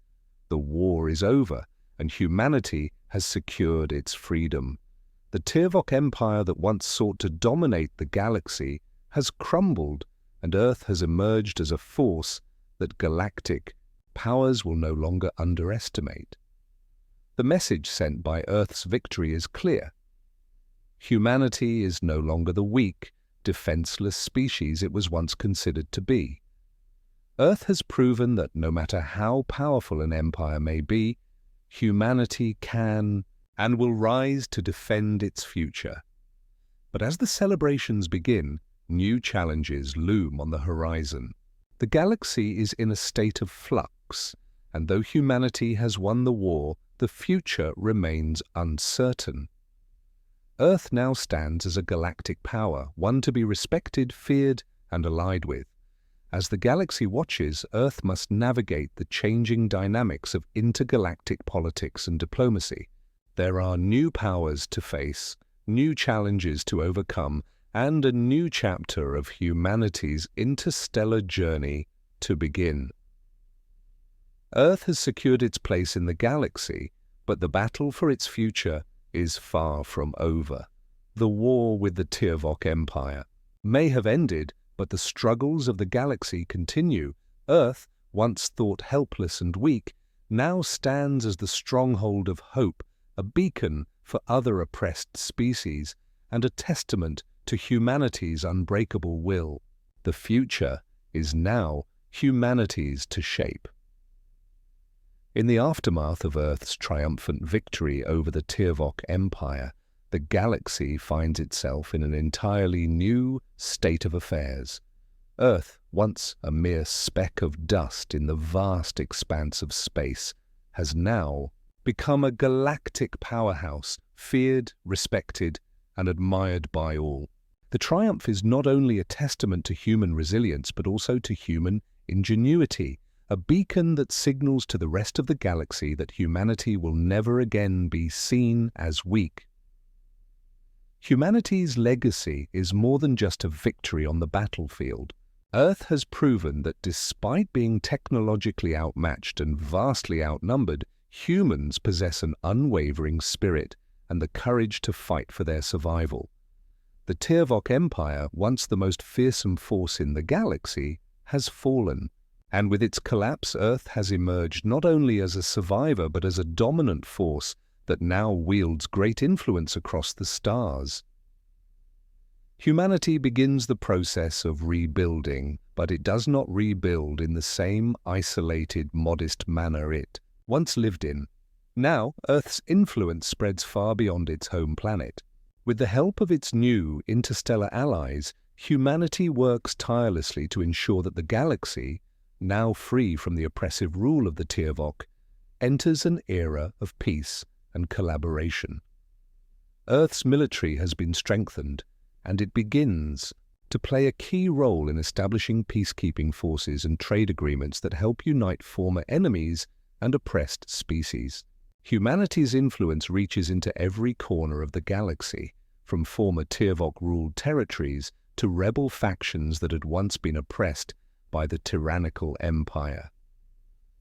The war is over, and humanity has secured its freedom. The Tiervok Empire that once sought to dominate the galaxy has crumbled, and Earth has emerged as a force that galactic powers will no longer underestimate. The message sent by Earth's victory is clear. Humanity is no longer the weak, defenseless species it was once considered to be. Earth has proven that no matter how powerful an empire may be, humanity can and will rise to defend its future. But as the celebrations begin, new challenges loom on the horizon. The galaxy is in a state of flux, and though humanity has won the war, the future remains uncertain. Earth now stands as a galactic power, one to be respected, feared, and allied with. As the galaxy watches, Earth must navigate the changing dynamics of intergalactic politics and diplomacy. There are new powers to face, new challenges to overcome, and a new chapter of humanity's interstellar journey to begin. Earth has secured its place in the galaxy, but the battle for its future is far from over. The war with the Tiervok Empire may have ended, but the struggles of the galaxy continue. Earth, once thought helpless and weak, now stands as the stronghold of hope, a beacon for other oppressed species, and a testament to humanity's unbreakable will. The future is now humanity's to shape. In the aftermath of Earth's triumphant victory over the Tiervok Empire, the galaxy finds itself in an entirely new state of affairs. Earth, once a mere speck of dust in the vast expanse of space, has now become a galactic powerhouse, feared, respected, and admired by all. The triumph is not only a testament to human resilience, but also to human ingenuity, a beacon that signals to the rest of the galaxy that humanity will never again be seen as weak. Humanity's legacy is more than just a victory on the battlefield. Earth has proven that despite being technologically outmatched and vastly outnumbered, humans possess an unwavering spirit and the courage to fight for their survival. The Tiervok Empire, once the most fearsome force in the galaxy, has fallen, and with its collapse, Earth has emerged not only as a survivor but as a dominant force that now wields great influence across the stars. Humanity begins the process of rebuilding, but it does not rebuild in the same isolated, modest manner it once lived in. Now, Earth's influence spreads far beyond its home planet. With the help of its new interstellar allies, humanity works tirelessly to ensure that the galaxy, now free from the oppressive rule of the Tiervok, enters an era of peace and collaboration. Earth's military has been strengthened, and it begins to play a key role in establishing peacekeeping forces and trade agreements that help unite former enemies and oppressed species. Humanity's influence reaches into every corner of the galaxy, from former Tiervok-ruled territories to rebel factions that had once been oppressed by the tyrannical empire.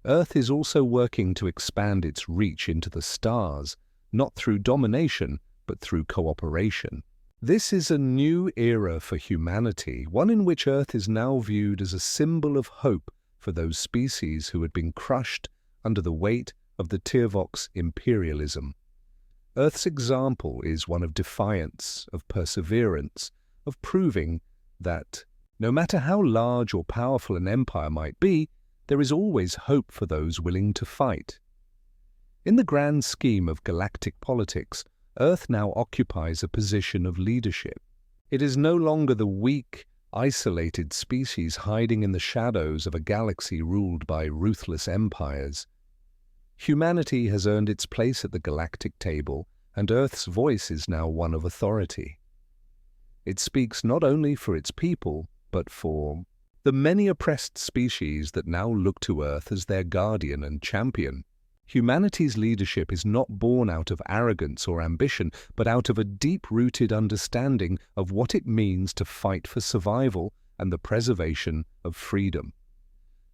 Earth is also working to expand its reach into the stars, not through domination, but through cooperation. This is a new era for humanity, one in which Earth is now viewed as a symbol of hope for those species who had been crushed under the weight of the Tiervok's imperialism. Earth's example is one of defiance, of perseverance, of proving that, no matter how large or powerful an empire might be, there is always hope for those willing to fight. In the grand scheme of galactic politics, Earth now occupies a position of leadership. It is no longer the weak, isolated species hiding in the shadows of a galaxy ruled by ruthless empires. Humanity has earned its place at the galactic table, and Earth's voice is now one of authority. It speaks not only for its people, but for the many oppressed species that now look to Earth as their guardian and champion. Humanity's leadership is not born out of arrogance or ambition, but out of a deep-rooted understanding of what it means to fight for survival and the preservation of freedom.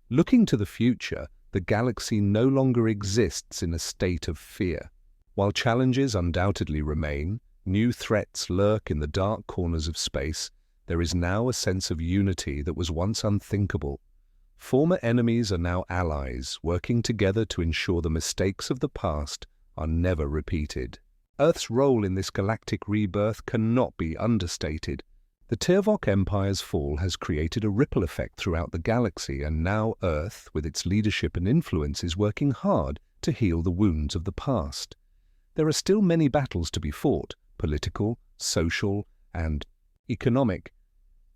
Looking to the future, the galaxy no longer exists in a state of fear. While challenges undoubtedly remain, new threats lurk in the dark corners of space, there is now a sense of unity that was once unthinkable. Former enemies are now allies, working together to ensure the mistakes of the past are never repeated. Earth's role in this galactic rebirth cannot be understated. The Tiervok Empire's fall has created a ripple effect throughout the galaxy, and now Earth, with its leadership and influence, is working hard to heal the wounds of the past. There are still many battles to be fought, political, social, and economic,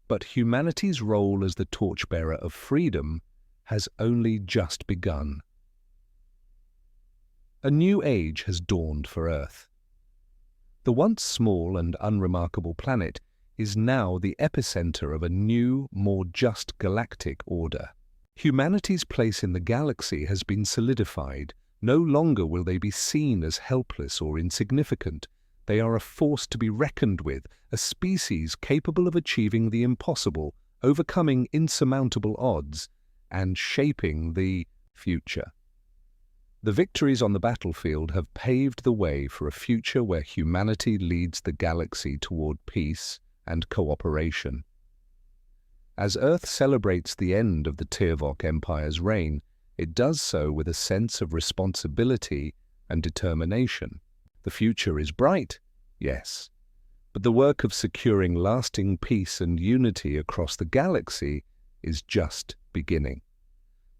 but humanity's role as the torchbearer of freedom has only just begun. A new age has dawned for Earth. The once small and unremarkable planet is now the epicenter of a new, more just galactic order. Humanity's place in the galaxy has been solidified. No longer will they be seen as helpless or insignificant. They are a force to be reckoned with, a species capable of achieving the impossible, overcoming insurmountable odds, and shaping the future. The victories on the battlefield have paved the way for a future where humanity leads the galaxy toward peace and cooperation. As Earth celebrates the end of the Tiervok Empire's reign, it does so with a sense of responsibility and determination. The future is bright, yes, but the work of securing lasting peace and unity across the galaxy is just beginning.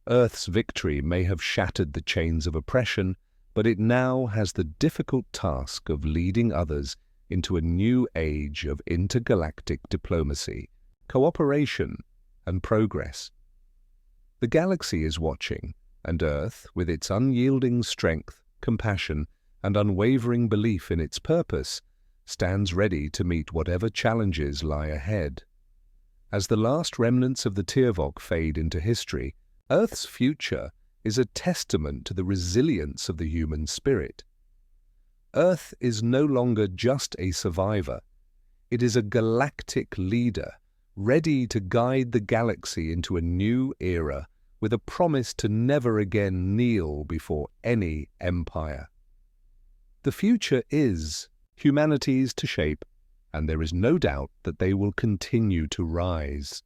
Earth's victory may have shattered the chains of oppression, but it now has the difficult task of leading others into a new age of intergalactic diplomacy, cooperation, and progress. The galaxy is watching, and Earth, with its unyielding strength, compassion, and unwavering belief in its purpose, stands ready to meet whatever challenges lie ahead. As the last remnants of the Tiervok fade into history, Earth's future is a testament to the resilience of the human spirit. Earth is no longer just a survivor. It is a galactic leader, ready to guide the galaxy into a new era with a promise to never again kneel before any empire. The future is humanity's to shape, and there is no doubt that they will continue to rise.